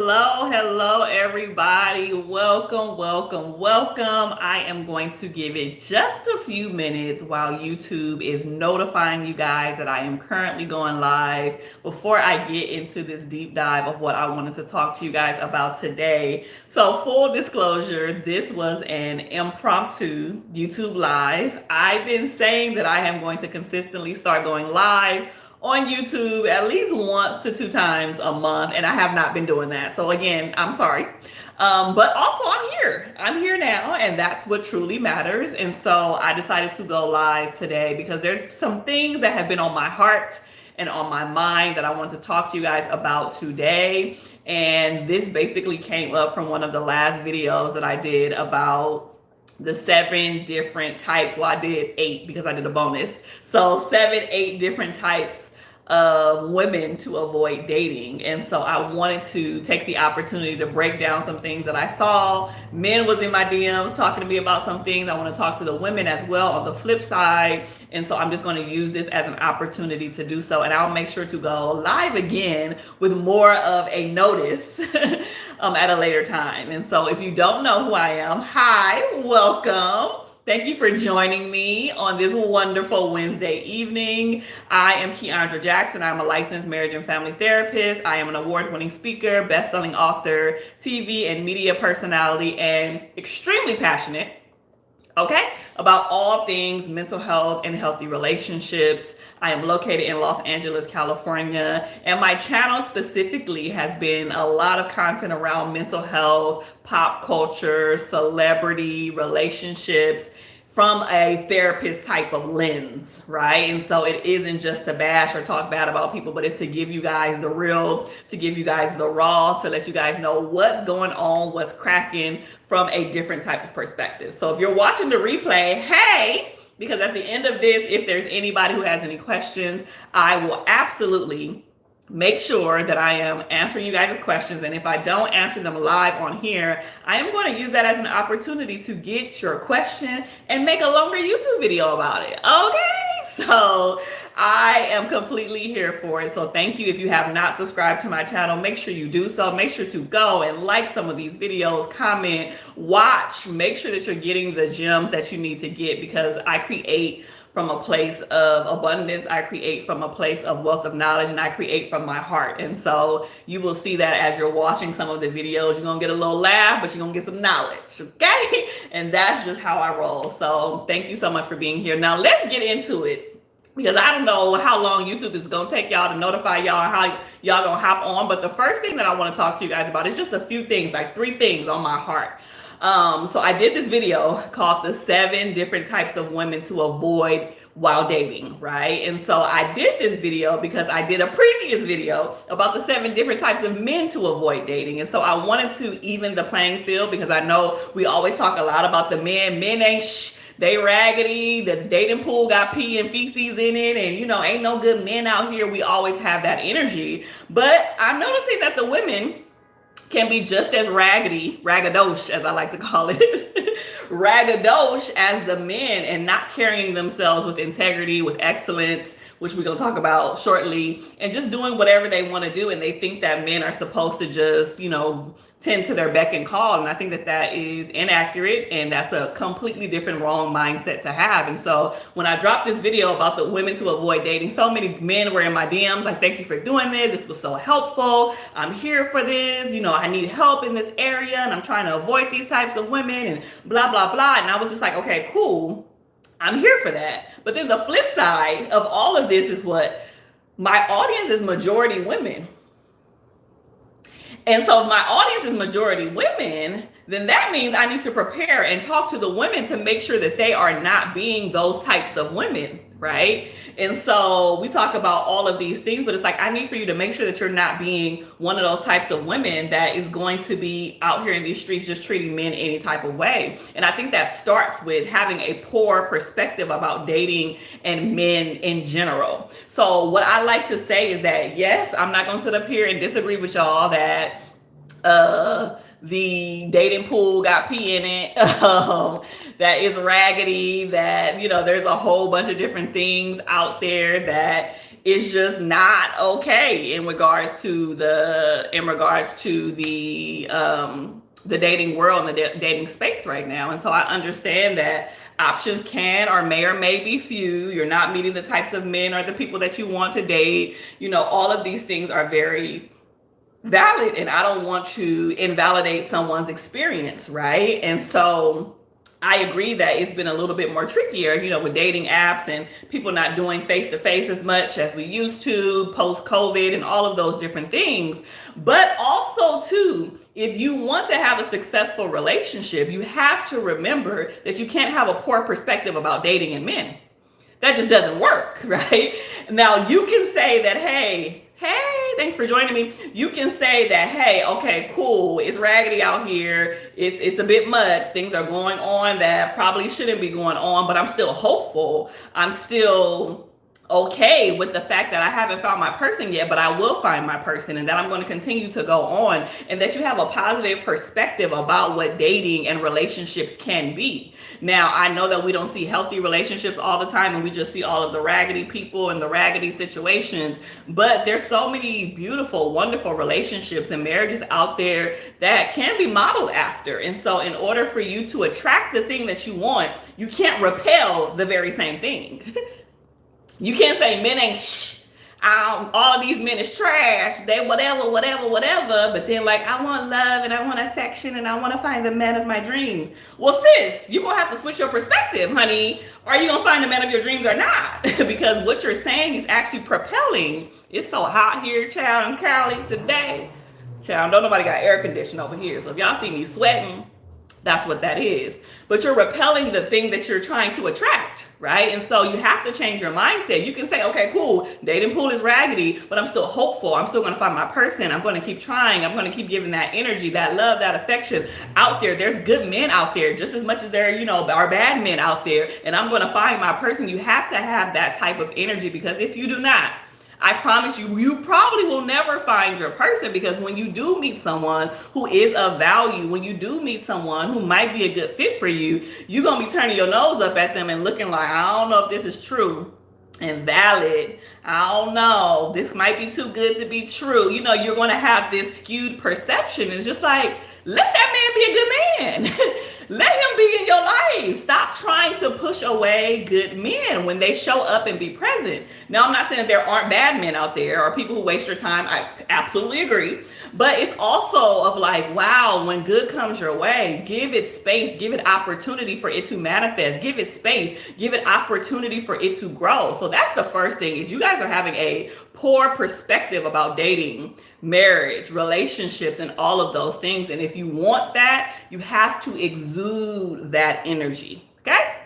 Hello, everybody. Welcome. I am going to give it just a few minutes while YouTube is notifying you guys that I am currently going live before I get into this deep dive of what I wanted to talk to you guys about today. So, full disclosure, this was an impromptu YouTube live. I've been saying that I am going to consistently start going live on YouTube at least once to two times a month, and I have not been doing that. So again, I'm sorry. But also, I'm here. I'm here now, and that's what truly matters. And so I decided to go live today because there's some things that have been on my heart and on my mind that I want to talk to you guys about today. And this basically came up from one of the last videos that I did about the 7 different types. Well, I did 8 because I did a bonus. So 7, 8 different types of women to avoid dating. And so I wanted to take the opportunity to break down some things that I saw. Men was in my DMs talking to me about some things. I want to talk to the women as well on the flip side. And so I'm just going to use this as an opportunity to do so. And I'll make sure to go live again with more of a notice at a later time. And so if you don't know who I am, hi, welcome. Thank you for joining me on this wonderful Wednesday evening. I am Keandra Jackson. I'm a licensed marriage and family therapist. I am an award-winning speaker, best-selling author, TV and media personality, and extremely passionate, about all things mental health and healthy relationships. I am located in Los Angeles, California, and my channel specifically has been a lot of content around mental health, pop culture, celebrity, relationships, from a therapist type of lens, right? And so it isn't just to bash or talk bad about people, but it's to give you guys the real, to give you guys the raw, to let you guys know what's going on, what's cracking from a different type of perspective. So if you're watching the replay, hey, because at the end of this, if there's anybody who has any questions, I will absolutely make sure that I am answering you guys' questions. And if I don't answer them live on here, I am going to use that as an opportunity to get your question and make a longer YouTube video about it. Okay, so I am completely here for it. So thank you. If you have not subscribed to my channel, make sure you do so. Make sure to go and like some of these videos, comment, watch, make sure that you're getting the gems that you need to get, because I create from a place of abundance. I create from a place of wealth of knowledge, and I create from my heart. And so you will see that as you're watching some of the videos. You're gonna get a little laugh, but you're gonna get some knowledge, okay? And that's just how I roll. So thank you so much for being here. Now let's get into it, because I don't know how long YouTube is gonna take y'all to notify y'all how y'all gonna hop on. But the first thing that I want to talk to you guys about is just a few things, like 3 things on my heart. So I did this video called the 7 different types of women to avoid while dating, right? And so I did this video because I did a previous video about the 7 different types of men to avoid dating. And so I wanted to even the playing field, because I know we always talk a lot about the men. Men ain't they raggedy, the dating pool got pee and feces in it, and ain't no good men out here. We always have that energy. But I'm noticing that the women can be just as raggadosh, as I like to call it, raggadosh as the men, and not carrying themselves with integrity, with excellence, which we're going to talk about shortly, and just doing whatever they want to do. And they think that men are supposed to just, tend to their beck and call. And I think that that is inaccurate, and that's a completely different wrong mindset to have. And so when I dropped this video about the women to avoid dating, so many men were in my DMs like, thank you for doing this. This was so helpful. I'm here for this. I need help in this area, and I'm trying to avoid these types of women, and blah, blah, blah. And I was just like, okay, cool. I'm here for that. But then the flip side of all of this is what my audience is majority women. And so if my audience is majority women, then that means I need to prepare and talk to the women to make sure that they are not being those types of women, right? And so we talk about all of these things, but it's like, I need for you to make sure that you're not being one of those types of women that is going to be out here in these streets just treating men any type of way. And I think that starts with having a poor perspective about dating and men in general. So what I like to say is that, yes, I'm not going to sit up here and disagree with y'all that the dating pool got pee in it, that is raggedy, that there's a whole bunch of different things out there that is just not okay in regards to the dating world and the dating space right now. And so I understand that options can or may be few. You're not meeting the types of men or the people that you want to date. All of these things are very valid, and I don't want to invalidate someone's experience, right? And so I agree that it's been a little bit more trickier, with dating apps and people not doing face to face as much as we used to post COVID and all of those different things. But also, too, if you want to have a successful relationship, you have to remember that you can't have a poor perspective about dating and men. That just doesn't work, right? Now, you can say that, hey, thanks for joining me. You can say that, hey, okay, cool. It's raggedy out here. It's a bit much. Things are going on that probably shouldn't be going on, but I'm still hopeful. I'm still okay with the fact that I haven't found my person yet, but I will find my person, and that I'm going to continue to go on, and that you have a positive perspective about what dating and relationships can be. Now, I know that we don't see healthy relationships all the time, and we just see all of the raggedy people and the raggedy situations, but there's so many beautiful, wonderful relationships and marriages out there that can be modeled after. And so in order for you to attract the thing that you want, you can't repel the very same thing. You can't say men ain't all of these men is trash. They whatever. But then I want love and I want affection and I want to find the man of my dreams. Well, sis, you're going to have to switch your perspective, honey. Are you going to find the man of your dreams or not? Because what you're saying is actually propelling. It's so hot here, child, in Cali today. Child, don't nobody got air conditioning over here. So if y'all see me sweating, that's what that is. But you're repelling the thing that you're trying to attract, right? And so you have to change your mindset. You can say, okay, cool, dating pool is raggedy, but I'm still hopeful. I'm still going to find my person. I'm going to keep trying. I'm going to keep giving that energy, that love, that affection out there. There's good men out there just as much as there, are bad men out there. And I'm going to find my person. You have to have that type of energy, because if you do not, I promise you, you probably will never find your person, because when you do meet someone who is of value, when you do meet someone who might be a good fit for you, you're going to be turning your nose up at them and looking like, I don't know if this is true and valid. I don't know. This might be too good to be true. You're going to have this skewed perception. It's just like, let that man be a good man. Let him be in your life. Stop trying to push away good men when they show up and be present. Now, I'm not saying there aren't bad men out there or people who waste your time. I absolutely agree. But it's also of wow, when good comes your way, give it space, give it opportunity for it to manifest, give it space, give it opportunity for it to grow. So that's the first thing, is you guys are having a poor perspective about dating, marriage, relationships, and all of those things. And if you want that, you have to exude that energy. Okay?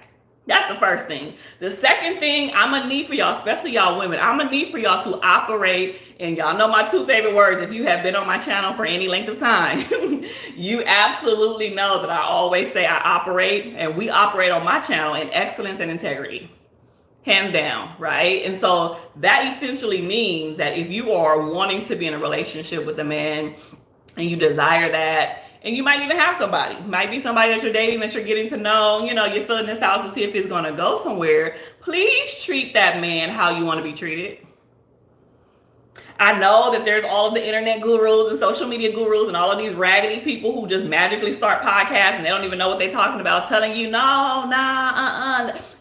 That's the first thing. The second thing I'm going to need for y'all, especially y'all women, I'm going to need for y'all to operate, and y'all know my two favorite words if you have been on my channel for any length of time. You absolutely know that I always say I operate, and we operate on my channel in excellence and integrity. Hands down, right? And so that essentially means that if you are wanting to be in a relationship with a man and you desire that, and you might even have somebody, might be somebody that you're dating, that you're getting to know, you're filling this out to see if it's going to go somewhere, please treat that man how you want to be treated. I know that there's all of the internet gurus and social media gurus and all of these raggedy people who just magically start podcasts and they don't even know what they're talking about, telling you,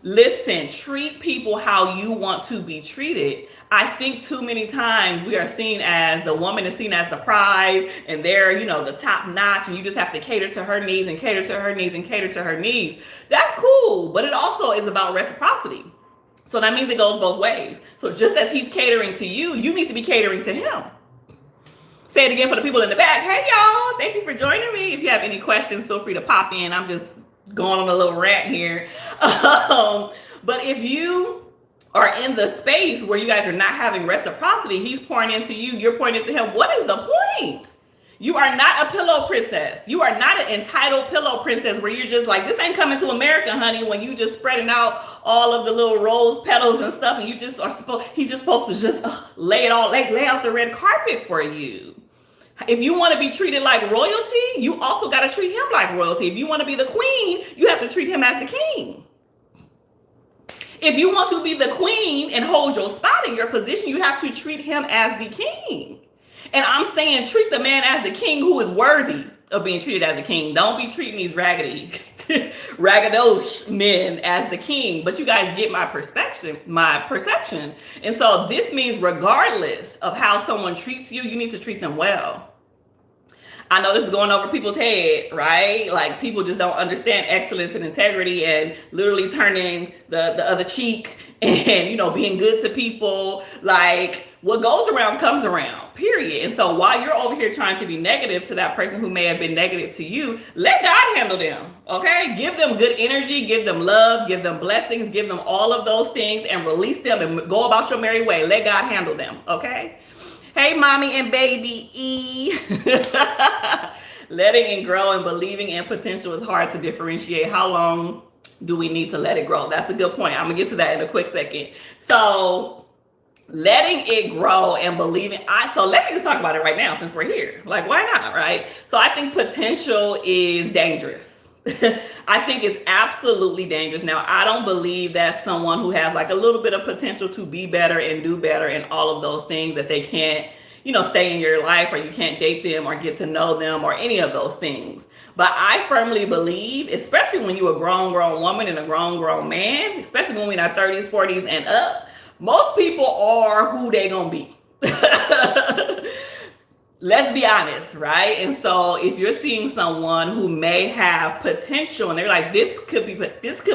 Listen, treat people how you want to be treated. I think too many times we are seen as, the woman is seen as the prize, and they're, the top notch, and you just have to cater to her needs and cater to her needs and cater to her needs. That's cool, but it also is about reciprocity. So that means it goes both ways. So just as he's catering to you, you need to be catering to him. Say it again for the people in the back. Hey, y'all, thank you for joining me. If you have any questions, feel free to pop in. I'm just going on a little rant here. But if you are in the space where you guys are not having reciprocity, he's pouring into you, you're pouring into him, what is the point? You are not a pillow princess. You are not an entitled pillow princess where you're just like, this ain't coming to America, honey, when you just spreading out all of the little rose petals and stuff, and you just are he's just supposed to just lay out the red carpet for you. If you want to be treated like royalty, you also got to treat him like royalty. If you want to be the queen, you have to treat him as the king. If you want to be the queen and hold your spot in your position, you have to treat him as the king. And I'm saying treat the man as the king who is worthy of being treated as a king. Don't be treating these ragadosh men as the king. But you guys get my perception. And so this means regardless of how someone treats you, you need to treat them well. I know this is going over people's head, right? Like people just don't understand excellence and integrity and literally turning the other cheek and, you know, being good to people. Like what goes around comes around, period. And so while you're over here trying to be negative to that person who may have been negative to you, let God handle them, okay? Give them good energy, give them love, give them blessings, give them all of those things and release them and go about your merry way. Let God handle them, okay? Hey, mommy and baby E. Letting it grow and believing in potential is hard to differentiate. How long do we need to let it grow? That's a good point. I'm gonna get to that in a quick second. So letting it grow and believing, so let me just talk about it right now since we're here. Like, why not, right? So I think potential is dangerous. I think it's absolutely dangerous. Now, I don't believe that someone who has like a little bit of potential to be better and do better and all of those things that they can't, you know, stay in your life or you can't date them or get to know them or any of those things. But I firmly believe, especially when you're a grown woman and a grown man, especially when we're in our 30s, 40s and up, most people are who they gonna be. Let's be honest, right? And so if you're seeing someone who may have potential and they're like, this could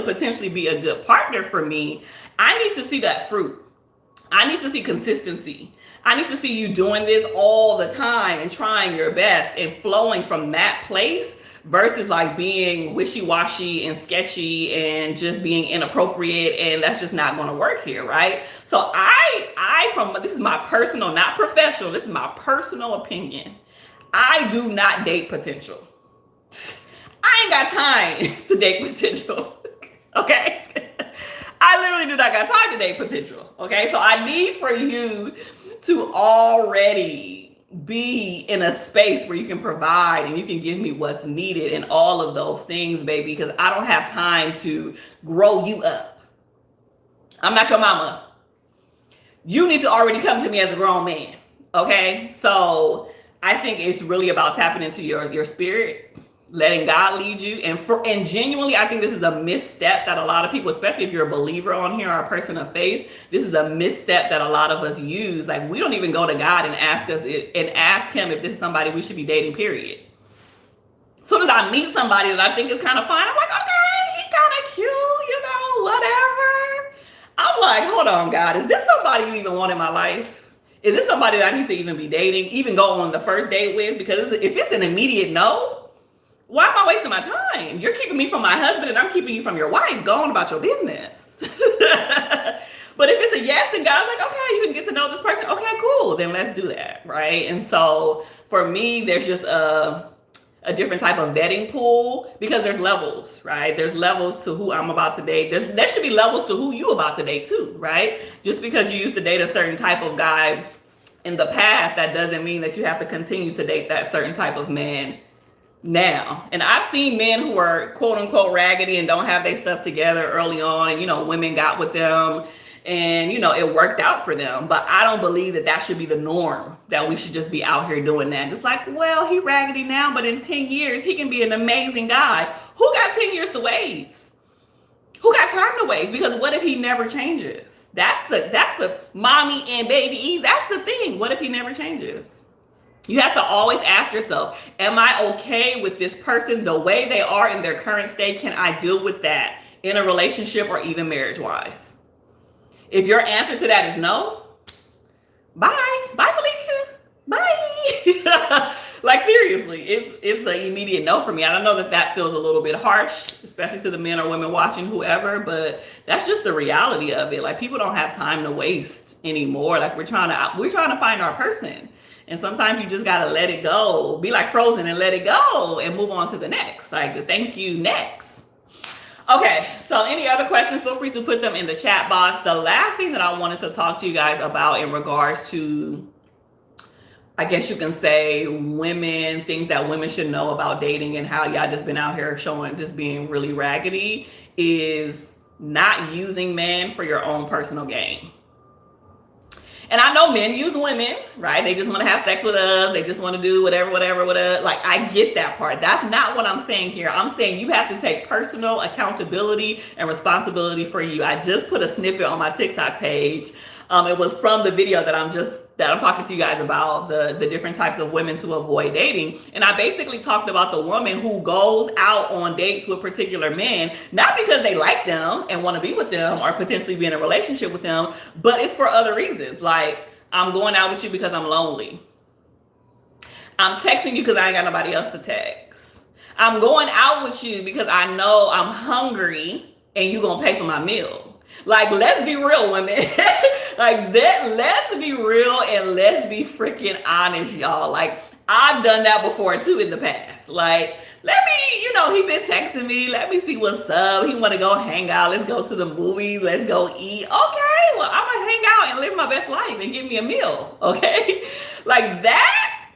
potentially be a good partner for me, I need to see that fruit. I need to see consistency. I need to see you doing this all the time and trying your best and flowing from that place versus like being wishy-washy and sketchy and just being inappropriate, and that's just not going to work here, right? So this is my personal, not professional, this is my personal opinion. I do not date potential. I ain't got time to date potential, okay? I literally do not got time to date potential, okay? So I need for you to already be in a space where you can provide and you can give me what's needed and all of those things, baby, because I don't have time to grow you up. I'm not your mama. You need to already come to me as a grown man, okay? So I think it's really about tapping into your spirit, letting God lead you. And genuinely, I think this is a misstep that a lot of people, especially if you're a believer on here or a person of faith, this is a misstep that a lot of us use. Like we don't even go to God and ask him if this is somebody we should be dating, period. As soon as I meet somebody that I think is kind of fine, I'm like, okay, he kind of cute, you know, whatever. I'm like, hold on, God, is this somebody you even want in my life? Is this somebody that I need to even be dating, even go on the first date with? Because if it's an immediate no, why am I wasting my time? You're keeping me from my husband and I'm keeping you from your wife. Go on about your business. But if it's a yes, then God's like, okay, you can get to know this person. Okay, cool. Then let's do that, right? And so for me, there's just a different type of vetting pool because there's levels, right? There's levels to who I'm about to date. There should be levels to who you about to date too, right? Just because you used to date a certain type of guy in the past, that doesn't mean that you have to continue to date that certain type of man now. And I've seen men who are quote unquote raggedy and don't have their stuff together early on, and you know, women got with them and you know, it worked out for them. But I don't believe that should be the norm, that we should just be out here doing that. Just like, well, he raggedy now, but in 10 years he can be an amazing guy. Who got 10 years to waste? Who got time to waste? Because what if he never changes? That's the mommy and baby E. That's the thing. What if he never changes? You have to always ask yourself, am I okay with this person the way they are in their current state? Can I deal with that in a relationship or even marriage-wise? If your answer to that is no, bye. Bye, Felicia. Bye. Like seriously, it's an immediate no for me. I don't know that feels a little bit harsh, especially to the men or women watching, whoever, but that's just the reality of it. Like people don't have time to waste anymore. Like we're trying to find our person. And sometimes you just got to let it go. Be like Frozen and let it go and move on to the next. Like, thank you, next. Okay, so any other questions, feel free to put them in the chat box. The last thing that I wanted to talk to you guys about in regards to, I guess you can say, women, things that women should know about dating and how y'all just been out here showing, just being really raggedy, is not using men for your own personal gain. And I know men use women, right? They just want to have sex with us. They just want to do whatever, whatever. Like, I get that part. That's not what I'm saying here. I'm saying you have to take personal accountability and responsibility for you. I just put a snippet on my TikTok page. It was from the video that I'm talking to you guys about, the different types of women to avoid dating. And I basically talked about the woman who goes out on dates with particular men, not because they like them and want to be with them or potentially be in a relationship with them, but it's for other reasons. Like, I'm going out with you because I'm lonely. I'm texting you because I ain't got nobody else to text. I'm going out with you because I know I'm hungry and you gonna pay for my meal. Like, let's be real, women. Like that, let's be real and let's be freaking honest, y'all. Like, I've done that before too in the past. Like, let me, he been texting me. Let me see what's up. He want to go hang out. Let's go to the movies. Let's go eat. Okay, well, I'm gonna hang out and live my best life and give me a meal. Okay, like that.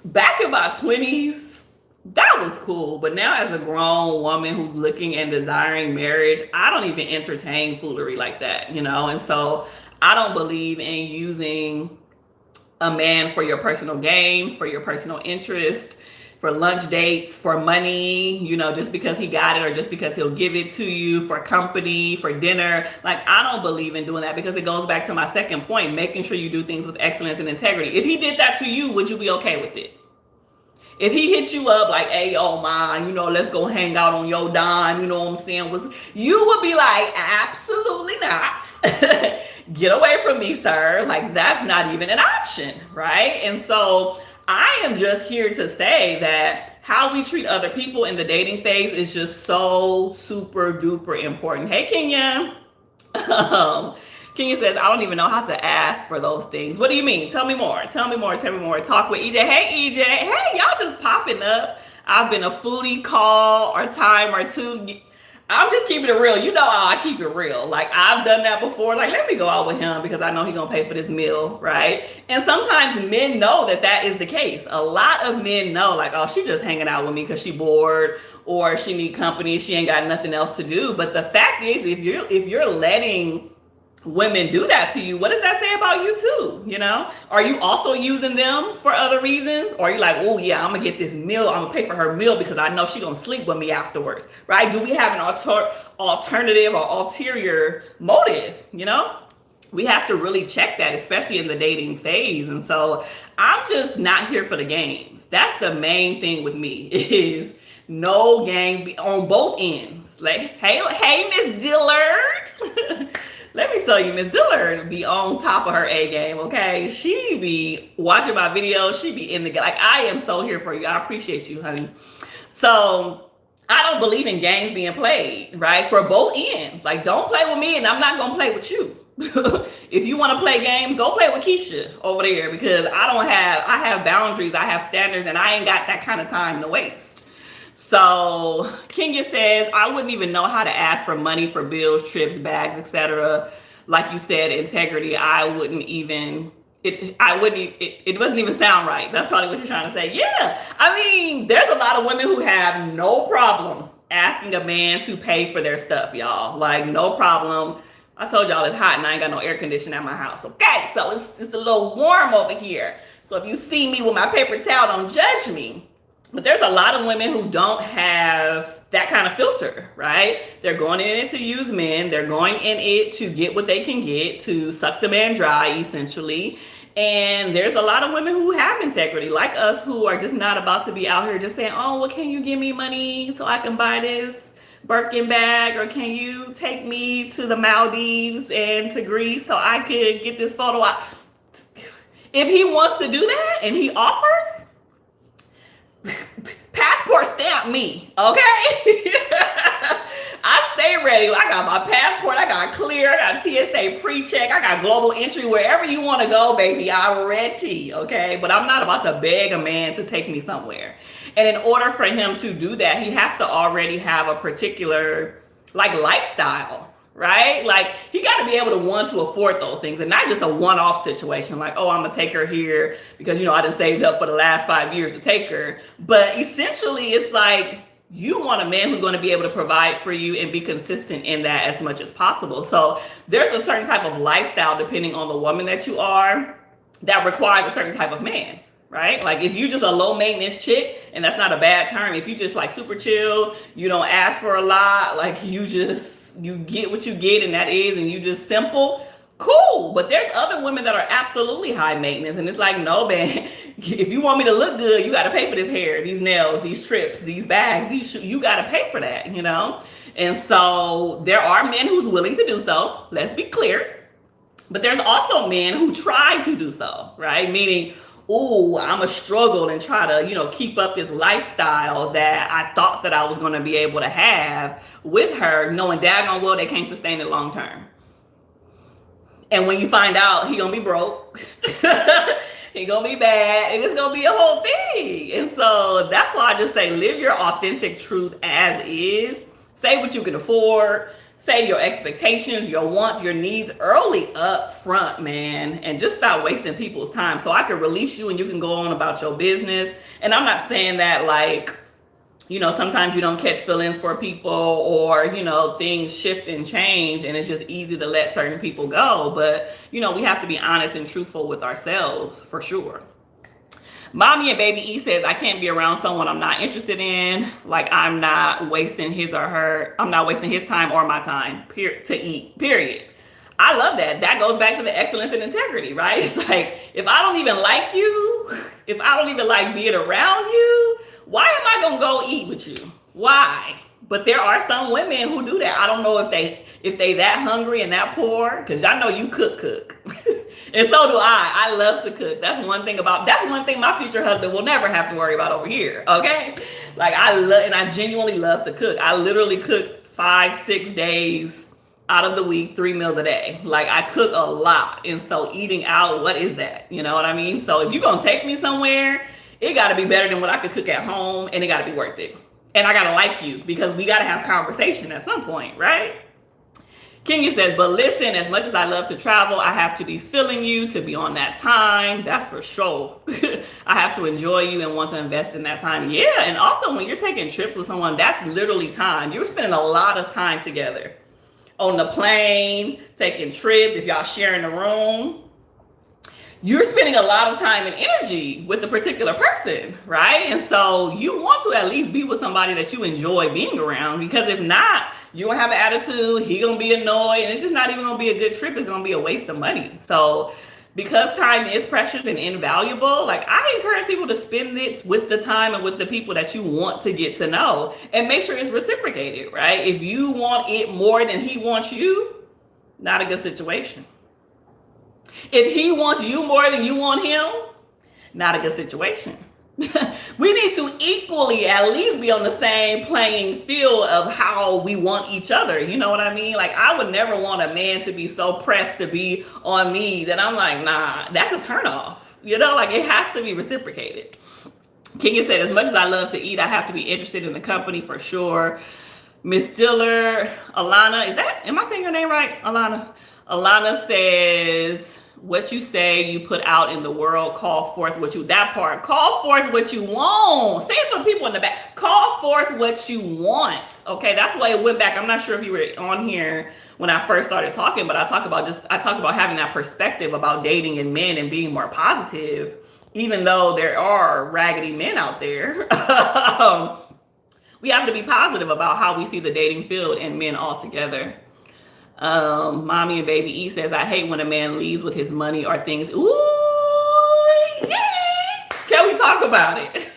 Back in my 20s, that was cool. But now, as a grown woman who's looking and desiring marriage, I don't even entertain foolery like that, And so I don't believe in using a man for your personal gain, for your personal interest, for lunch dates, for money, just because he got it or just because he'll give it to you, for company, for dinner. Like, I don't believe in doing that, because it goes back to my second point, making sure you do things with excellence and integrity. If he did that to you, would you be okay with it? If he hit you up like, hey, oh man, let's go hang out on your dime, you know what I'm saying? You would be like, absolutely not. Get away from me, sir. Like, that's not even an option, right? And so I am just here to say that how we treat other people in the dating phase is just so super duper important. Hey, Kenya. Kenya says, I don't even know how to ask for those things. What do you mean? Tell me more. Tell me more. Tell me more. Talk with EJ. Hey, EJ. Hey, y'all just popping up. I've been a foodie call or time or two. I'm just keeping it real. You know how I keep it real. Like, I've done that before. Like, let me go out with him because I know he's going to pay for this meal, right? And sometimes men know that that is the case. A lot of men know, like, oh, she just hanging out with me because she bored or she need company. She ain't got nothing else to do. But the fact is, if you're letting women do that to you, what does that say about you too? Are you also using them for other reasons? Or are you like, oh yeah, I'm gonna get this meal, I'm gonna pay for her meal because I know she's gonna sleep with me afterwards, right? Do we have an alternative or ulterior motive? We have to really check that, especially in the dating phase. And so I'm just not here for the games. That's the main thing with me, is no games on both ends. Like, hey, Miss Dillard. Let me tell you, Miss Dillard be on top of her A game, okay? She be watching my videos. She be in the, like, I am so here for you. I appreciate you, honey. So I don't believe in games being played, right? For both ends. Like, don't play with me and I'm not gonna play with you. If you want to play games, go play with Keisha over there, because I have boundaries, I have standards, and I ain't got that kind of time to waste. So Kenya says, I wouldn't even know how to ask for money for bills, trips, bags, etc. Like you said, integrity. It doesn't even sound right. That's probably what you're trying to say. Yeah. I mean, there's a lot of women who have no problem asking a man to pay for their stuff, y'all. Like, no problem. I told y'all it's hot and I ain't got no air conditioning at my house. Okay. So it's a little warm over here. So if you see me with my paper towel, don't judge me. But there's a lot of women who don't have that kind of filter, right? They're going in it to use men. They're going in it to get what they can get, to suck the man dry, essentially. And there's a lot of women who have integrity, like us, who are just not about to be out here just saying, oh, well, can you give me money so I can buy this Birkin bag? Or can you take me to the Maldives and to Greece so I could get this photo out? If he wants to do that and he offers, passport stamp me, okay? I stay ready. I got my passport, I got clear, I got TSA pre-check, I got global entry. Wherever you want to go, baby, I'm ready, okay? But I'm not about to beg a man to take me somewhere. And in order for him to do that, he has to already have a particular lifestyle, right? Like, he got to be able to afford those things, and not just a one-off situation like, oh, I'm gonna take her here because I done saved up for the last 5 years to take her. But essentially, it's like, You want a man who's going to be able to provide for you and be consistent in that as much as possible. So there's a certain type of lifestyle, depending on the woman that you are, that requires a certain type of man, right? Like if you just a low maintenance chick, and that's not a bad term, if you just like super chill, you don't ask for a lot, like you get what you get, and that is, and you just simple, cool. But there's other women that are absolutely high maintenance, and it's like, no, man, if you want me to look good, you got to pay for this hair, these nails, these trips, these bags, these shoes. You got to pay for that, you know. And so there are men who's willing to do so, let's be clear. But there's also men who try to do so, right? Meaning, oh, I'm a struggle and try to, keep up this lifestyle that I thought that I was going to be able to have with her, knowing daggone well they can't sustain it long term. And when you find out he gonna be broke, he gonna be bad, and it's gonna be a whole thing. And so that's why I just say, live your authentic truth as is. Say what you can afford. Say your expectations, your wants, your needs early up front, man, and just stop wasting people's time so I can release you and you can go on about your business. And I'm not saying that like, sometimes you don't catch feelings for people, or, things shift and change and it's just easy to let certain people go. But, we have to be honest and truthful with ourselves for sure. Mommy and Baby E says, I can't be around someone I'm not interested in. Like I'm not wasting his time or my time to eat, period. I love that. That goes back to the excellence and integrity, right? It's like, if I don't even like you, if I don't even like being around you, why am I going to go eat with you? Why? But there are some women who do that. I don't know if they that hungry and that poor, because I know you cook. And so do I. I love to cook. That's one thing my future husband will never have to worry about over here. Okay. Like I genuinely love to cook. I literally cook 5-6 days out of the week, 3 meals a day. Like I cook a lot. And so eating out, what is that? You know what I mean? So if you're going to take me somewhere, it got to be better than what I could cook at home, and it got to be worth it. And I got to like you, because we got to have conversation at some point, right? Kenya says, but listen, as much as I love to travel, I have to be feeling you to be on that time. That's for sure. I have to enjoy you and want to invest in that time. Yeah. And also when you're taking trips with someone, that's literally time. You're spending a lot of time together on the plane, taking trips. If y'all sharing the room, you're spending a lot of time and energy with a particular person, right? And so you want to at least be with somebody that you enjoy being around, because if not, you're gonna have an attitude, he gonna be annoyed, and it's just not even gonna be a good trip. It's gonna be a waste of money. So because time is precious and invaluable, like I encourage people to spend it with the time and with the people that you want to get to know, and make sure it's reciprocated, right? If you want it more than he wants you, not a good situation. If he wants you more than you want him, not a good situation. We need to equally at least be on the same playing field of how we want each other. You know what I mean? Like I would never want a man to be so pressed to be on me that I'm like, nah, that's a turnoff. Like it has to be reciprocated. Kenya said, as much as I love to eat, I have to be interested in the company for sure. Miss Diller, Alana, am I saying your name right? Alana says, what you say you put out in the world, call forth what you, that part, call forth what you want. Say it for the people in the back, call forth what you want. Okay, that's why it went back. I'm not sure if you were on here when I first started talking, but I talk about having that perspective about dating and men and being more positive, even though there are raggedy men out there. We have to be positive about how we see the dating field and men altogether. Mommy and Baby E says, I hate when a man leaves with his money or things. Ooh, yeah. Can we talk about it?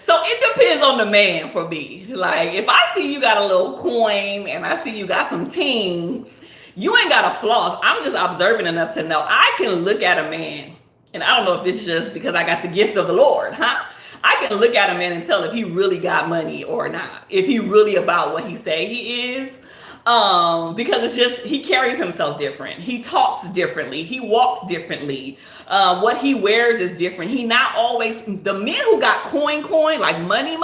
So it depends on the man for me. Like if I see you got a little coin and I see you got some tings, you ain't got a floss. I'm just observant enough to know I can look at a man, and I don't know if it's just because I got the gift of the Lord, I can look at a man and tell if he really got money or not, if he really about what he say he is. Because it's just, he carries himself different. He talks differently. He walks differently. What he wears is different. He not always, the men who got coin, like money,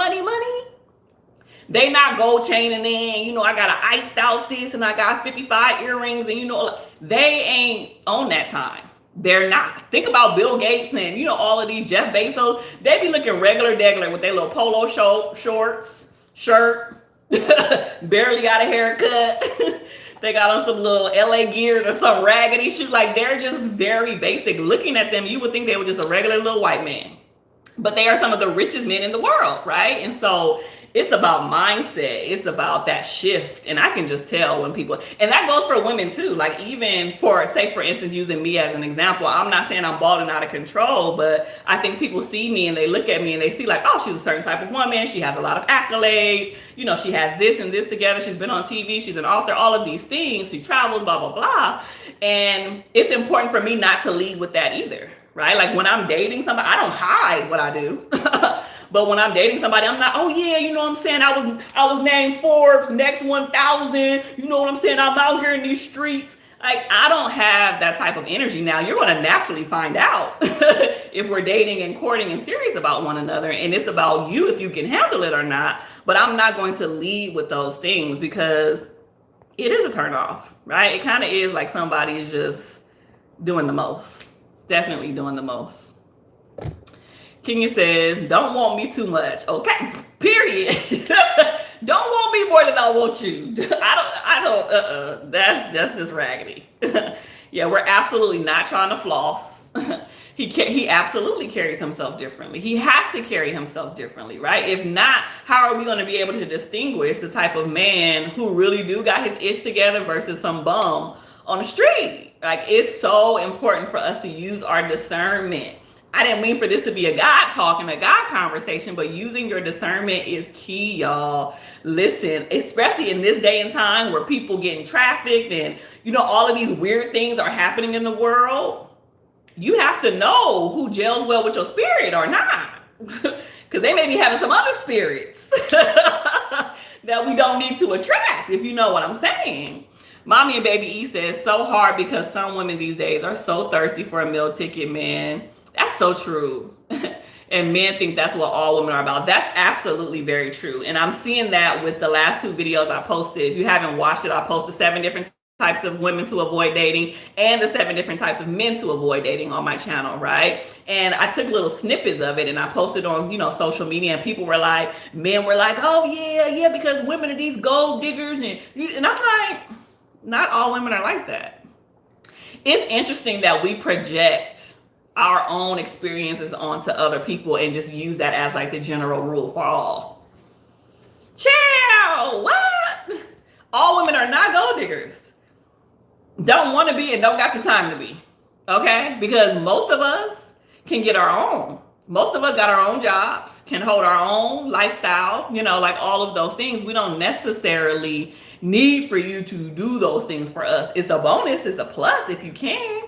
they not gold chaining in, I got an iced out this and I got 55 earrings and they ain't on that time. They're not. Think about Bill Gates and all of these Jeff Bezos. They be looking regular with their little polo shorts, shirt, barely got a haircut. They got on some little LA Gears or some raggedy shoe. Like, they're just very basic. Looking at them, you would think they were just a regular little white man. But they are some of the richest men in the world, right? And so it's about mindset. It's about that shift. And I can just tell when people, and that goes for women too. Like, even for, say, for instance, using me as an example, I'm not saying I'm balling out of control, but I think people see me and they look at me and they see like, oh, she's a certain type of woman. She has a lot of accolades. She has this and this together. She's been on TV. She's an author, all of these things. She travels, blah, blah, blah. And it's important for me not to lead with that either. Right? Like, when I'm dating somebody, I don't hide what I do. But when I'm dating somebody, I'm not, oh yeah, you know what I'm saying? I was named Forbes next 1,000. You know what I'm saying? I'm out here in these streets. Like, I don't have that type of energy. Now, you're going to naturally find out if we're dating and courting and serious about one another. And it's about you if you can handle it or not. But I'm not going to lead with those things because it is a turn off, right? It kind of is like somebody is just doing the most. Definitely doing the most. Kenya says, don't want me too much. Okay, period. Don't want me more than I want you. I don't, that's just raggedy. Yeah, we're absolutely not trying to floss. He absolutely carries himself differently. He has to carry himself differently, right? If not, how are we going to be able to distinguish the type of man who really do got his ish together versus some bum on the street? Like, it's so important for us to use our discernment. I didn't mean for this to be a God talking, a God conversation, but using your discernment is key, y'all. Listen, especially in this day and time where people getting trafficked and, all of these weird things are happening in the world. You have to know who gels well with your spirit or not. Because they may be having some other spirits that we don't need to attract, if you know what I'm saying. Mommy and Baby E says, so hard because some women these days are so thirsty for a meal ticket, man. That's so true. And men think that's what all women are about. That's absolutely very true. And I'm seeing that with the last 2 videos I posted. If you haven't watched it, I posted 7 different types of women to avoid dating and the 7 different types of men to avoid dating on my channel, right? And I took little snippets of it and I posted on, social media, and people were like, men were like, oh yeah, because women are these gold diggers. And I'm like, not all women are like that. It's interesting that we project our own experiences onto other people and just use that as like the general rule for all. Chill, what? All women are not gold diggers. Don't want to be and don't got the time to be, okay? Because most of us can get our own. Most of us got our own jobs, can hold our own lifestyle, like all of those things. We don't necessarily need for you to do those things for us. It's a bonus, it's a plus if you can,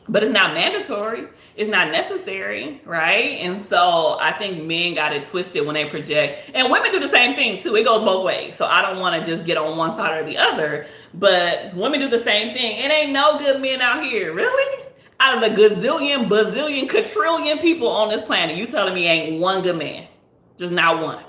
but it's not mandatory. It's not necessary, right? And so I think men got it twisted when they project, and women do the same thing too. It goes both ways. So I don't want to just get on one side or the other, but women do the same thing. It ain't no good men out here, really? Out of the gazillion, bazillion, quadrillion people on this planet, you telling me ain't one good man? Just not one.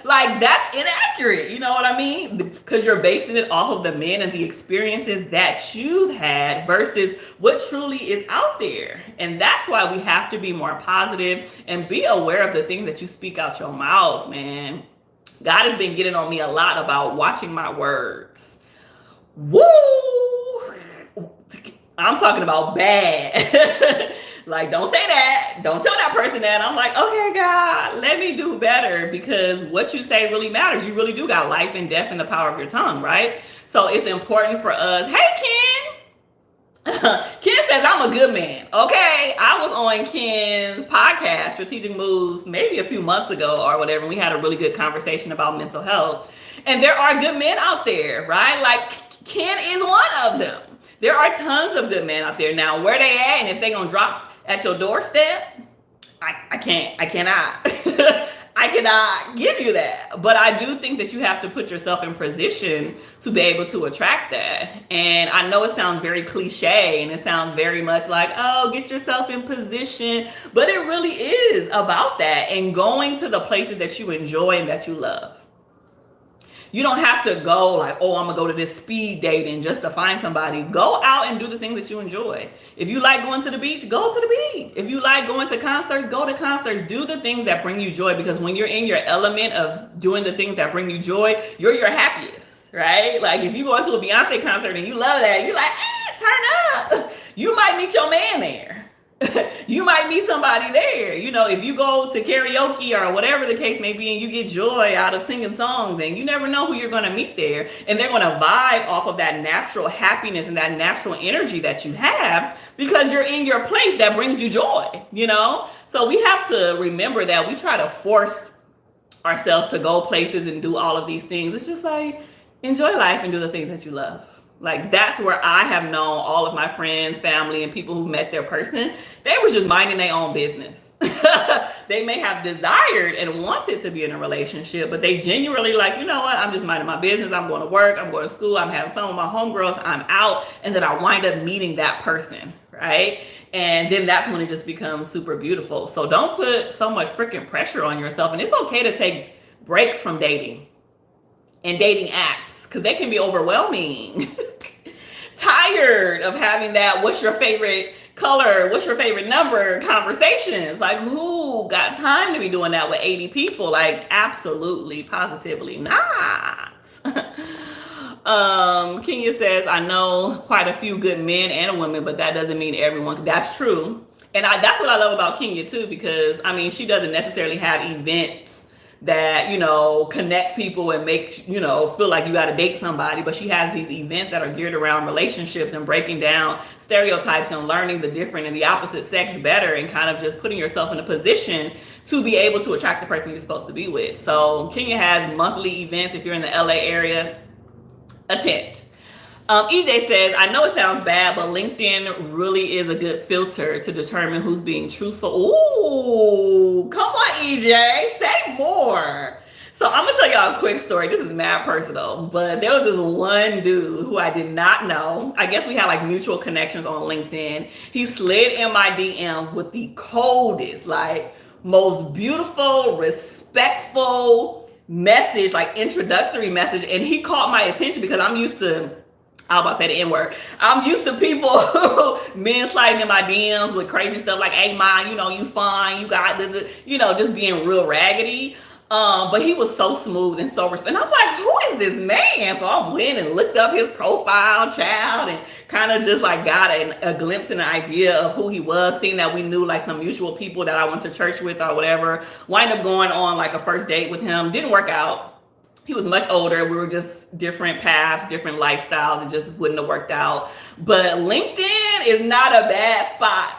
Like, that's inaccurate. You know what I mean? Because you're basing it off of the men and the experiences that you've had versus what truly is out there. And that's why we have to be more positive and be aware of the things that you speak out your mouth, man. God has been getting on me a lot about watching my words. Woo! I'm talking about bad. Like, don't say that. Don't tell that person that. I'm like, okay, God, let me do better, because what you say really matters. You really do got life and death in the power of your tongue, right? So it's important for us. Hey, Ken. Ken says, I'm a good man. Okay. I was on Ken's podcast, Strategic Moves, maybe a few months ago or whatever. And we had a really good conversation about mental health. And there are good men out there, right? Like, Ken is one of them. There are tons of good men out there. Now, where they at and if they gonna drop at your doorstep, I cannot. I cannot give you that. But I do think that you have to put yourself in position to be able to attract that. And I know it sounds very cliche and it sounds very much like, oh, get yourself in position. But it really is about that and going to the places that you enjoy and that you love. You don't have to go like, oh, I'm gonna go to this speed dating just to find somebody. Go out and do the things that you enjoy. If you like going to the beach, go to the beach. If you like going to concerts, go to concerts. Do the things that bring you joy, because when you're in your element of doing the things that bring you joy, you're your happiest, right? Like if you go into a Beyonce concert and you love that, you're like, turn up. You might meet your man there. You might meet somebody there. You know, if you go to karaoke or whatever the case may be and you get joy out of singing songs, and you never know who you're going to meet there, and they're going to vibe off of that natural happiness and that natural energy that you have, because you're in your place that brings you joy, you know? So we have to remember that we try to force ourselves to go places and do all of these things. It's just like, enjoy life and do the things that you love. Like that's where I have known all of my friends, family, and people who met their person. They were just minding their own business. They may have desired and wanted to be in a relationship, but they genuinely like, you know what? I'm just minding my business. I'm going to work. I'm going to school. I'm having fun with my homegirls. I'm out. And then I wind up meeting that person, right? And then that's when it just becomes super beautiful. So don't put so much freaking pressure on yourself. And it's okay to take breaks from dating and dating apps, because they can be overwhelming. Tired of having that what's your favorite color, what's your favorite number conversations. Like, who got time to be doing that with 80 people? Like, absolutely, positively not. Kenya says, I know quite a few good men and women, but that doesn't mean everyone. That's true. And that's what I love about Kenya too, because I mean, she doesn't necessarily have events that, you know, connect people and make, you know, feel like you got to date somebody, but she has these events that are geared around relationships and breaking down stereotypes and learning the different and the opposite sex better, and kind of just putting yourself in a position to be able to attract the person you're supposed to be with. So Kenya has monthly events. If you're in the LA area, attend. EJ says, I know it sounds bad, but LinkedIn really is a good filter to determine who's being truthful. Ooh, come on, EJ, say more. So I'm gonna tell y'all a quick story. This is mad personal, but there was this one dude who I did not know. I guess we had like mutual connections on LinkedIn. He slid in my DMs with the coldest, like most beautiful, respectful message, like introductory message. And he caught my attention because I'm used to, I was about to say the N-word. I'm used to people, men sliding in my DMs with crazy stuff like, hey, man, you know, you fine, you got, you know, just being real raggedy. But he was so smooth and so respectful. And I'm like, who is this man? So I went and looked up his profile, child, and kind of just like got a glimpse and an idea of who he was, seeing that we knew like some mutual people that I went to church with or whatever. Wind up going on like a first date with him. Didn't work out. He was much older. We were just different paths, different lifestyles. It just wouldn't have worked out. But LinkedIn is not a bad spot.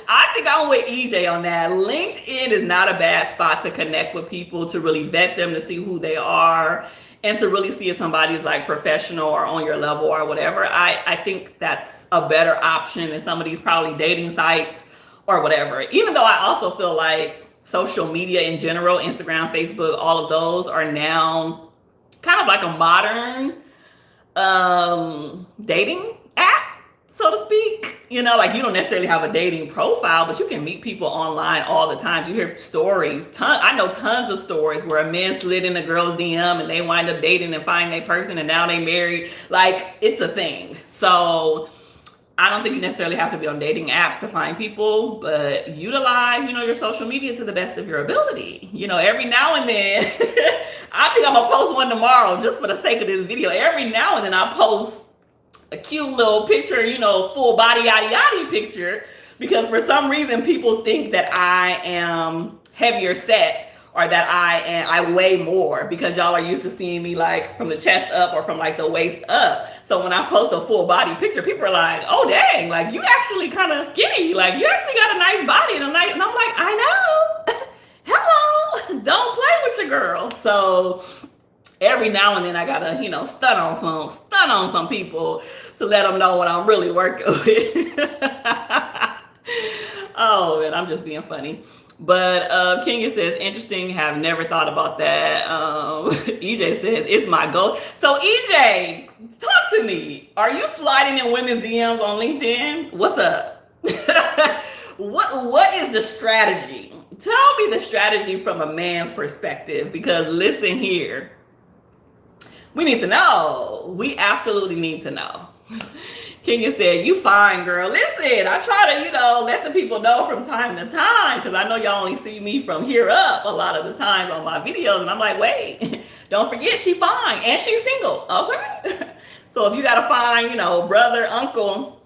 I think I'm with EJ on that. LinkedIn is not a bad spot to connect with people, to really vet them, to see who they are, and to really see if somebody's like professional or on your level or whatever. I think that's a better option than some of these probably dating sites or whatever. Even though I also feel like social media in general, Instagram, Facebook, all of those are now kind of like a modern dating app, so to speak. You know, like you don't necessarily have a dating profile, but you can meet people online all the time. You hear stories, I know tons of stories where a man slid in a girl's DM and they wind up dating and find a person and now they married. Like, it's a thing. So I don't think you necessarily have to be on dating apps to find people, but utilize, you know, your social media to the best of your ability. You know, every now and then, I think I'm gonna post one tomorrow just for the sake of this video. Every now and then I post a cute little picture, you know, full body yaddy yaddy picture, because for some reason people think that I am heavier set, or that I weigh more, because y'all are used to seeing me like from the chest up or from like the waist up. So when I post a full body picture, people are like, oh dang, like you actually kind of skinny, like you actually got a nice body and I'm like, I know. Hello, don't play with your girl. So every now and then I gotta, you know, stun on some people to let them know what I'm really working with. Oh man, I'm just being funny. But Kenya says, interesting, have never thought about that. EJ says, it's my goal. So EJ, talk to me. Are you sliding in women's DMs on LinkedIn? What's up? What is the strategy? Tell me the strategy from a man's perspective, because listen here. We need to know. We absolutely need to know. Kenya said, "You fine, girl." Listen, I try to, let the people know from time to time because I know y'all only see me from here up a lot of the times on my videos. And I'm like, wait, don't forget she fine and she's single. Okay. So if you got to find, brother, uncle,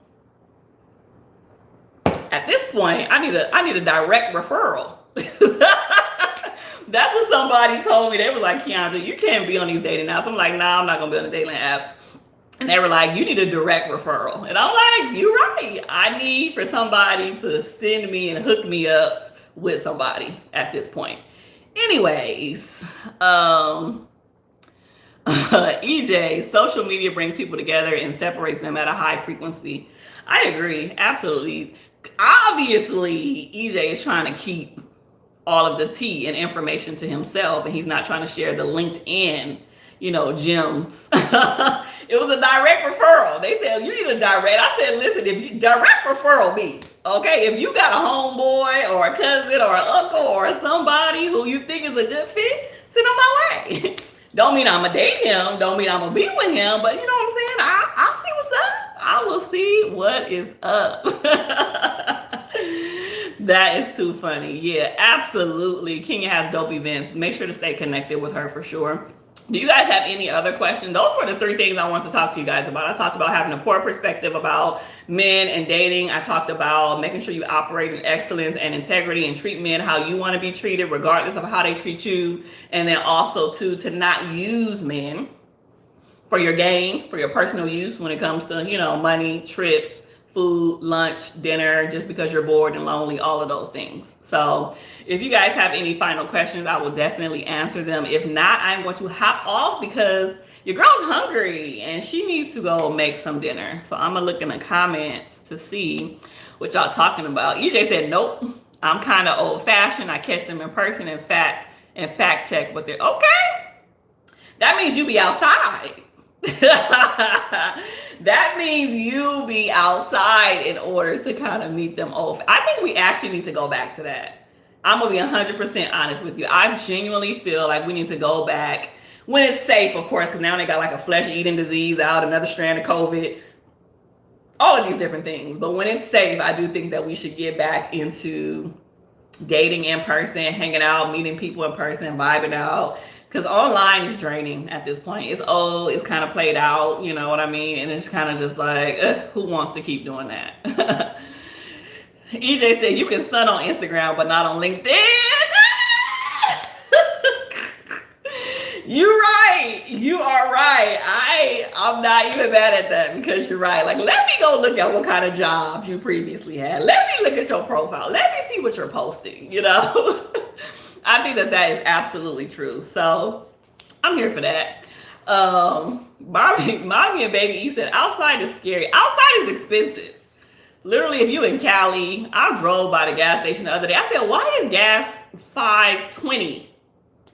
at this point, I need a direct referral. That's what somebody told me. They were like, Keandra, you can't be on these dating apps. I'm like, nah, I'm not going to be on the dating apps. And they were like, you need a direct referral. And I'm like, you're right. I need for somebody to send me and hook me up with somebody at this point. Anyways, EJ, social media brings people together and separates them at a high frequency. I agree. Absolutely. Obviously, EJ is trying to keep all of the tea and information to himself, and he's not trying to share the LinkedIn, gems. It was a direct referral. They said, you need a direct. I said, listen, if you direct referral me, okay, if you got a homeboy or a cousin or an uncle or somebody who you think is a good fit, send them my way. Don't mean I'm gonna date him. Don't mean I'm gonna be with him. But you know what I'm saying? I'll see what's up. I will see what is up. That is too funny. Yeah, absolutely. Kenya has dope events. Make sure to stay connected with her for sure. Do you guys have any other questions? Those were the 3 things I want to talk to you guys about. I talked about having a poor perspective about men and dating. I talked about making sure you operate in excellence and integrity and treat men how you want to be treated, regardless of how they treat you. And then also, too, to not use men for your gain, for your personal use when it comes to, money, trips, food, lunch, dinner, just because you're bored and lonely, all of those things. So if you guys have any final questions, I will definitely answer them. If not, I'm going to hop off because your girl's hungry and she needs to go make some dinner. So I'm going to look in the comments to see what y'all talking about. EJ said, nope, I'm kind of old fashioned. I catch them in person and fact check what they're okay. That means you be outside. That means you be outside in order to kind of meet them off. I think we actually need to go back to that. I'm gonna be 100% honest with you. I genuinely feel like we need to go back when it's safe, of course, because now they got like a flesh-eating disease out, another strand of COVID, all of these different things. But when it's safe, I do think that we should get back into dating in person, hanging out, meeting people in person, vibing out. Because online is draining at this point. It's old, it's kind of played out, you know what I mean? And it's kind of just like, who wants to keep doing that? EJ said, you can stunt on Instagram, but not on LinkedIn. You're right. You are right. I'm not even mad at that because you're right. Like, let me go look at what kind of jobs you previously had. Let me look at your profile. Let me see what you're posting, I think that is absolutely true. So I'm here for that. Mommy and Baby E said, outside is scary. Outside is expensive. Literally, if you in Cali, I drove by the gas station the other day. I said, why is gas $5.20,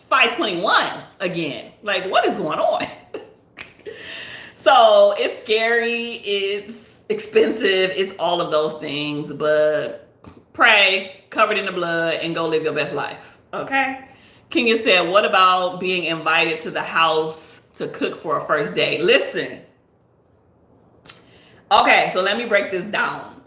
$5.21 again? Like, what is going on? So it's scary. It's expensive. It's all of those things. But pray, covered in the blood, and go live your best life. Okay. Kenya said, what about being invited to the house to cook for a first date? Listen. Okay, so let me break this down.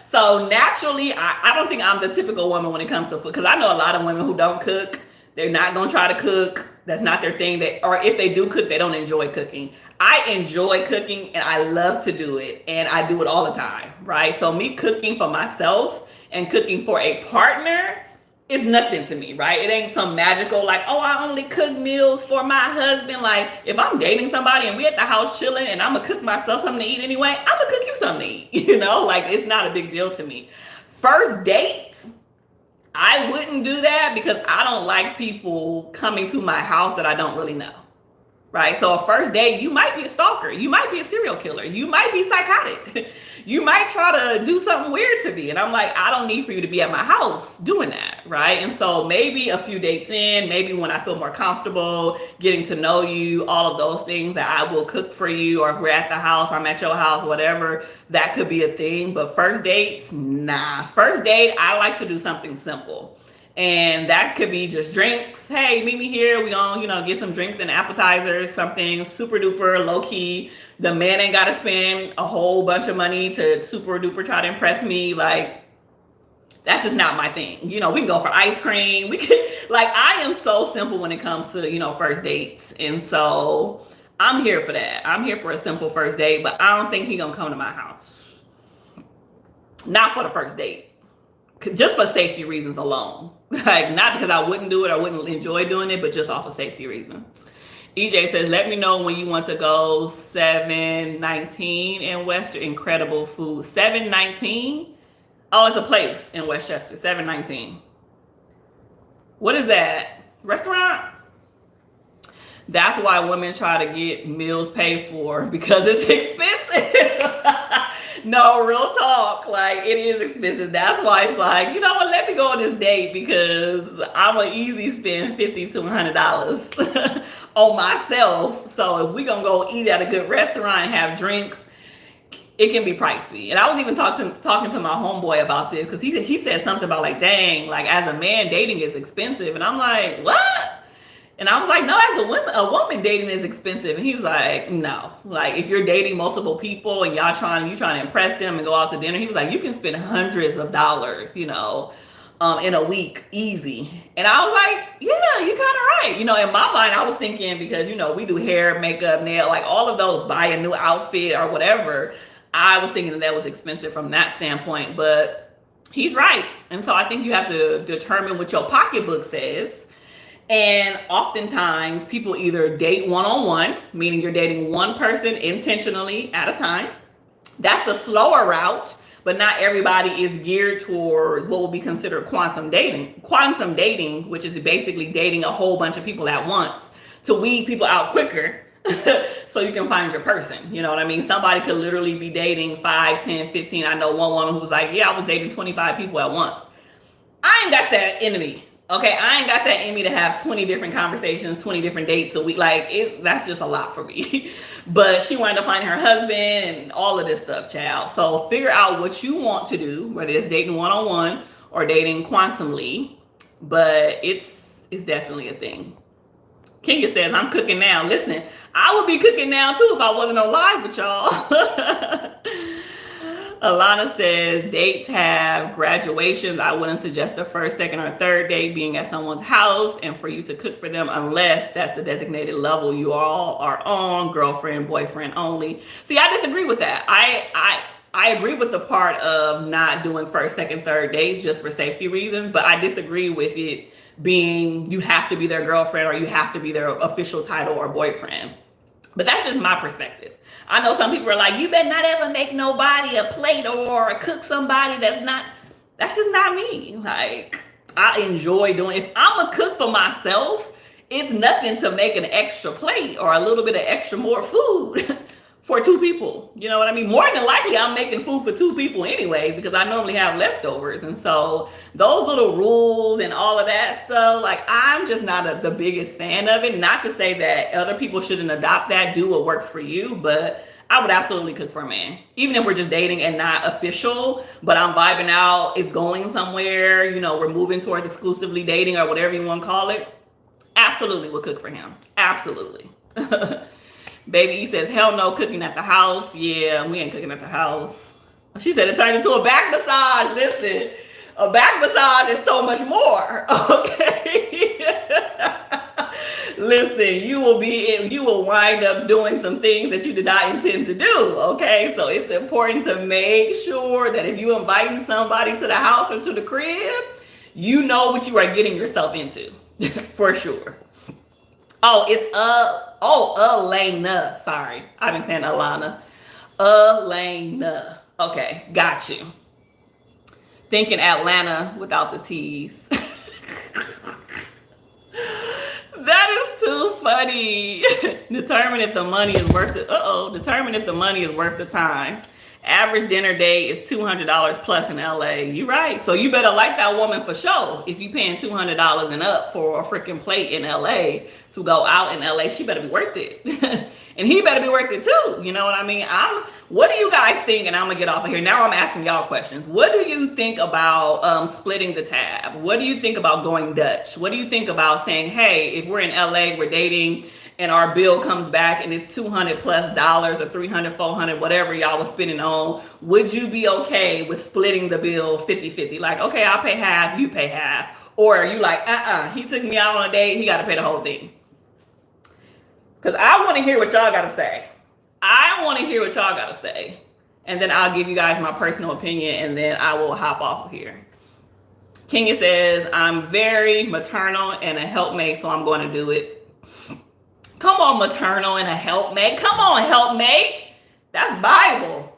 So naturally, I don't think I'm the typical woman when it comes to food, because I know a lot of women who don't cook. They're not going to try to cook. That's not their thing. Or if they do cook, they don't enjoy cooking. I enjoy cooking and I love to do it. And I do it all the time, right? So me cooking for myself and cooking for a partner is nothing to me, right? It ain't some magical like, oh, I only cook meals for my husband. Like, if I'm dating somebody and we at the house chilling and I'm gonna cook myself something to eat anyway, I'm gonna cook you something to eat, like it's not a big deal to me. First dates, I wouldn't do that because I don't like people coming to my house that I don't really know, right? So a first date, you might be a stalker. You might be a serial killer. You might be psychotic. You might try to do something weird to me. And I'm like, I don't need for you to be at my house doing that, right? And so maybe a few dates in, maybe when I feel more comfortable getting to know you, all of those things that I will cook for you, or if we're at the house, I'm at your house, whatever, that could be a thing. But first dates, nah. First date, I like to do something simple. And that could be just drinks. Hey, meet me here. We gonna, get some drinks and appetizers, something super duper low key. The man ain't gotta spend a whole bunch of money to super duper try to impress me. Like, that's just not my thing. We can go for ice cream. We could, like, I am so simple when it comes to, first dates. And so I'm here for that. I'm here for a simple first date, but I don't think he gonna come to my house. Not for the first date. Just for safety reasons alone. Like, not because I wouldn't do it, I wouldn't enjoy doing it, but just off of safety reasons. EJ says, let me know when you want to go 719 in Westchester. Incredible food. 719? Oh, it's a place in Westchester. 719. What is that? Restaurant? That's why women try to get meals paid for, because it's expensive. No, real talk. Like, it is expensive. That's why it's like, you know what? Let me go on this date, because I'm gonna easy spend $50 to $100 on myself. So if we gonna go eat at a good restaurant and have drinks, it can be pricey. And I was even talking to my homeboy about this, because he said something about, like, dang, like, as a man, dating is expensive. And I'm like, what? And I was like, no, as a woman dating is expensive. And he's like, no. Like, if you're dating multiple people and you trying to impress them and go out to dinner, he was like, you can spend hundreds of dollars, in a week, easy. And I was like, yeah, you're kind of right. In my mind, I was thinking, because, we do hair, makeup, nail, like all of those, buy a new outfit or whatever. I was thinking that was expensive from that standpoint, but he's right. And so I think you have to determine what your pocketbook says. And oftentimes people either date one-on-one, meaning you're dating one person intentionally at a time. That's the slower route, but not everybody is geared towards what will be considered quantum dating. Quantum dating, which is basically dating a whole bunch of people at once to weed people out quicker so you can find your person. You know what I mean? Somebody could literally be dating 5, 10, 15. I know one woman who was like, yeah, I was dating 25 people at once. I ain't got that in me. Okay, I ain't got that in me to have 20 different conversations, 20 different dates a week. Like, that's just a lot for me. But she wanted to find her husband and all of this stuff, child. So figure out what you want to do, whether it's dating one-on-one or dating quantumly. But it's definitely a thing. Kenya says, I'm cooking now. Listen, I would be cooking now too if I wasn't on live with y'all. Alana says, dates have graduations. I wouldn't suggest the first, second, or third date being at someone's house and for you to cook for them unless that's the designated level you all are on, girlfriend, boyfriend only. See, I disagree with that. I agree with the part of not doing first, second, third dates just for safety reasons, but I disagree with it being you have to be their girlfriend or you have to be their official title or boyfriend. But that's just my perspective. I know some people are like, you better not ever make nobody a plate or cook somebody that's just not me. Like, I enjoy doing, if I'm a cook for myself, it's nothing to make an extra plate or a little bit of extra more food for 2 people. You know what I mean? More than likely, I'm making food for 2 people anyway, because I normally have leftovers. And so those little rules and all of that stuff, like, I'm just not the biggest fan of it. Not to say that other people shouldn't adopt that, do what works for you, but I would absolutely cook for a man. Even if we're just dating and not official, but I'm vibing out, it's going somewhere, we're moving towards exclusively dating or whatever you want to call it. Absolutely would cook for him. Absolutely. Baby E says, hell no, cooking at the house. Yeah, we ain't cooking at the house. She said it turned into a back massage. Listen, a back massage and so much more. Okay. Listen, you will wind up doing some things that you did not intend to do. Okay. So it's important to make sure that if you're inviting somebody to the house or to the crib, you know what you are getting yourself into. For sure. Oh, it's Elena. Sorry, I've been saying Alana. Elena. Okay, got you. Thinking Atlanta without the T's. That is too funny. Determine if the money is worth it. Determine if the money is worth the time. Average dinner date is $200 plus in LA. You right. So you better like that woman for sure. If you paying $200 and up for a freaking plate in LA to go out in LA, she better be worth it. And he better be worth it too. You know what I mean? What do you guys think? And I'm gonna get off of here. Now I'm asking y'all questions. What do you think about splitting the tab? What do you think about going Dutch? What do you think about saying, hey, if we're in LA, we're dating, and our bill comes back and it's $200 plus or $300, $400, whatever y'all was spending on, would you be okay with splitting the bill 50-50? Like, okay, I'll pay half, you pay half. Or are you like, he took me out on a date, he got to pay the whole thing? Because I want to hear what y'all got to say. And then I'll give you guys my personal opinion, and then I will hop off of here. Kenya says, I'm very maternal and a helpmate, so I'm going to do it. Come on, maternal and a helpmate. Come on, helpmate. That's Bible.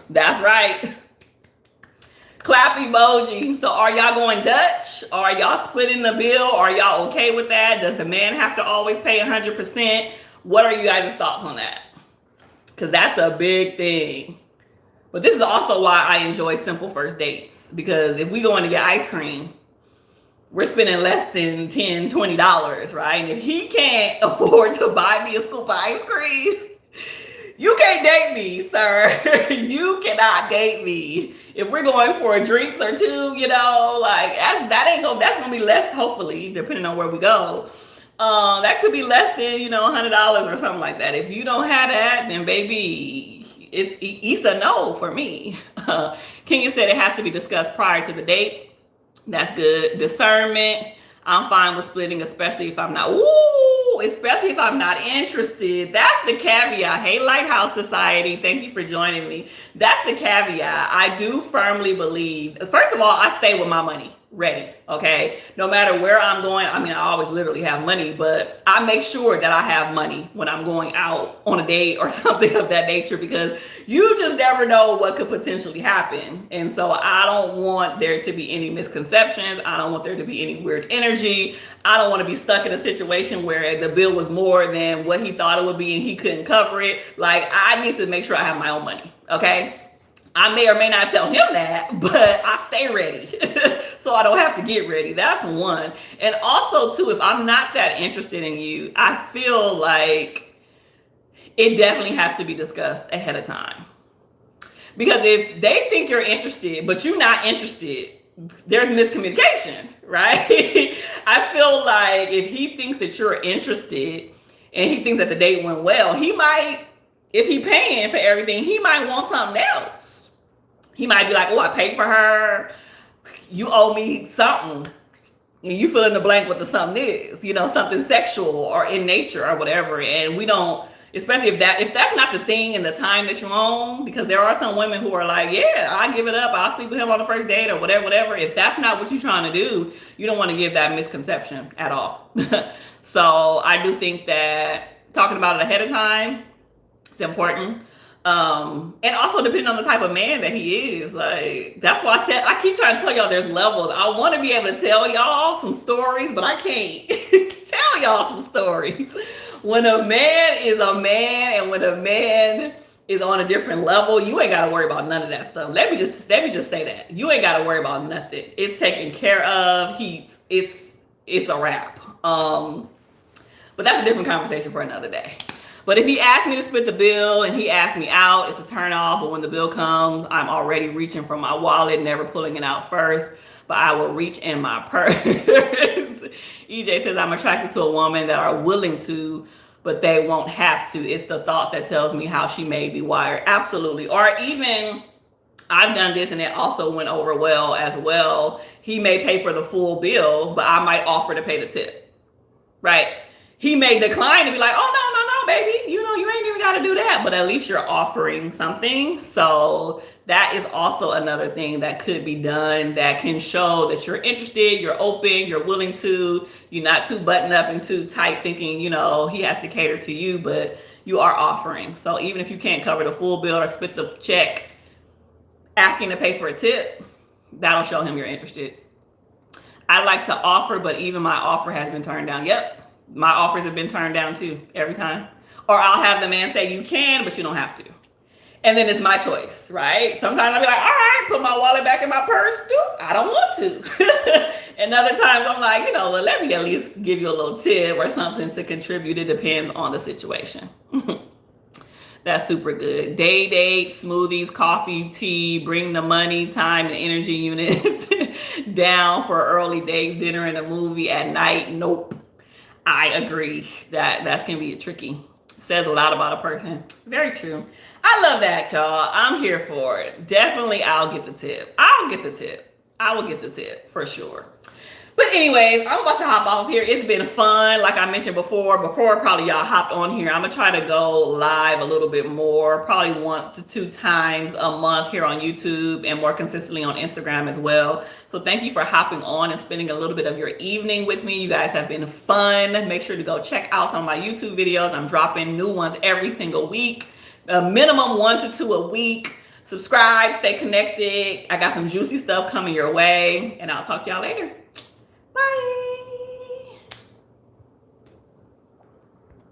That's right. Clap emoji. So are y'all going Dutch? Or are y'all splitting the bill? Are y'all okay with that? Does the man have to always pay 100%? What are you guys' thoughts on that? Because that's a big thing. But this is also why I enjoy simple first dates. Because if we go in to get ice cream, we're spending less than $10, $20, right? And if he can't afford to buy me a scoop of ice cream, you can't date me, sir. You cannot date me. If we're going for a drinks or two, you know, like that's gonna be less, hopefully, depending on where we go. That could be less than, $100 or something like that. If you don't have that, then baby, it's a no for me. Kenya said it has to be discussed prior to the date. That's good. Discernment. I'm fine with splitting, especially if I'm not interested. That's the caveat. Hey, Lighthouse Society, thank you for joining me. That's the caveat. I do firmly believe, first of all, I stay with my money ready, okay? No matter where I'm going, I always literally have money, but I make sure that I have money when I'm going out on a date or something of that nature, because you just never know what could potentially happen. And so I don't want there to be any misconceptions. I don't want there to be any weird energy. I don't want to be stuck in a situation where the bill was more than what he thought it would be and he couldn't cover it. Like, I need to make sure I have my own money, okay? I may or may not tell him that, but I stay ready so I don't have to get ready. That's one. And also, too, if I'm not that interested in you, I feel like it definitely has to be discussed ahead of time. Because if they think you're interested, but you're not interested, there's miscommunication, right? I feel like if he thinks that you're interested and he thinks that the date went well, he might, if he paying for everything, he might want something else. He might be like, oh, I paid for her. You owe me something. And you fill in the blank what the something is, something sexual or in nature or whatever. And we don't, especially if that's not the thing in the time that you're on, because there are some women who are like, yeah, I give it up. I'll sleep with him on the first date or whatever. If that's not what you're trying to do, you don't want to give that misconception at all. So I do think that talking about it ahead of time, it's important. And also depending on the type of man that he is, like, that's why I keep trying to tell y'all there's levels. I want to be able to tell y'all some stories, but I can't tell y'all some stories. When a man is a man and when a man is on a different level, you ain't got to worry about none of that stuff. Let me just say that. You ain't got to worry about nothing. It's taken care of. It's a wrap. But that's a different conversation for another day. But if he asks me to split the bill and he asks me out, it's a turn off. But when the bill comes, I'm already reaching for my wallet, never pulling it out first. But I will reach in my purse. EJ says, I'm attracted to a woman that are willing to, but they won't have to. It's the thought that tells me how she may be wired. Absolutely. Or even, I've done this and it also went over well as well. He may pay for the full bill, but I might offer to pay the tip, right? He may decline to be like, oh, no, baby. You ain't even got to do that. But at least you're offering something. So that is also another thing that could be done that can show that you're interested, you're open, you're willing to, you're not too buttoned up and too tight thinking, he has to cater to you, but you are offering. So even if you can't cover the full bill or split the check, asking to pay for a tip, that'll show him you're interested. I like to offer, but even my offer has been turned down. Yep. My offers have been turned down too, every time. Or I'll have the man say, you can, but you don't have to. And then it's my choice, right? Sometimes I'll be like, all right, put my wallet back in my purse. I don't want to. And other times I'm like, well, let me at least give you a little tip or something to contribute. It depends on the situation. That's super good. Day dates, smoothies, coffee, tea, bring the money, time, and energy units down for early dates, dinner and a movie at night. Nope. I agree that can be tricky. Says a lot about a person. Very true. I love that, y'all. I'm here for it. Definitely, I'll get the tip. I will get the tip for sure. But anyways, I'm about to hop off here. It's been fun. Like I mentioned before probably y'all hopped on here. I'm going to try to go live a little bit more, probably 1 to 2 times a month here on YouTube and more consistently on Instagram as well. So thank you for hopping on and spending a little bit of your evening with me. You guys have been fun. Make sure to go check out some of my YouTube videos. I'm dropping new ones every single week, a minimum 1 to 2 a week. Subscribe, stay connected. I got some juicy stuff coming your way, and I'll talk to y'all later. Bye.